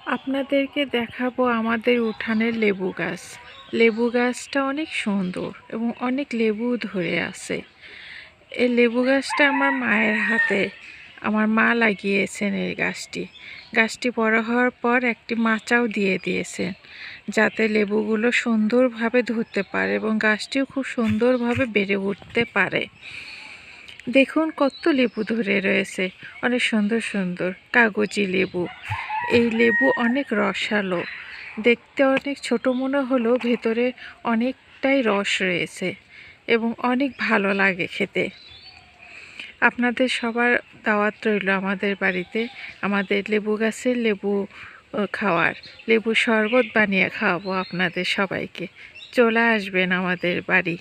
আপনাদেরকে দেখাবো আমাদের উঠানের লেবু গাছ। লেবু গাছটা অনেক সুন্দর এবং অনেক লেবু ধরে আছে। এই লেবু গাছটা আমার মায়ের হাতে, আমার মা লাগিয়েছেন এই গাছটি। গাছটি বড় হওয়ার পর একটি মাচাও দিয়ে দিয়েছেন, যাতে লেবুগুলো সুন্দরভাবে ধরতে পারে এবং গাছটিও খুব সুন্দরভাবে বেড়ে উঠতে পারে। দেখুন কত লেবু ধরে রয়েছে, অনেক সুন্দর সুন্দর কাগজি লেবু। এই লেবু অনেক রসালো, দেখতে অনেক ছোট মনে হলেও ভেতরে অনেকটাই রস রয়েছে এবং অনেক ভালো লাগে খেতে। আপনাদের সবার দাওয়াত রইল আমাদের বাড়িতে, আমাদের লেবু গাছের লেবু খাওয়ার। লেবু শরবত বানিয়ে খাওয়াবো আপনাদের সবাইকে। চলে আসবেন আমাদের বাড়ি।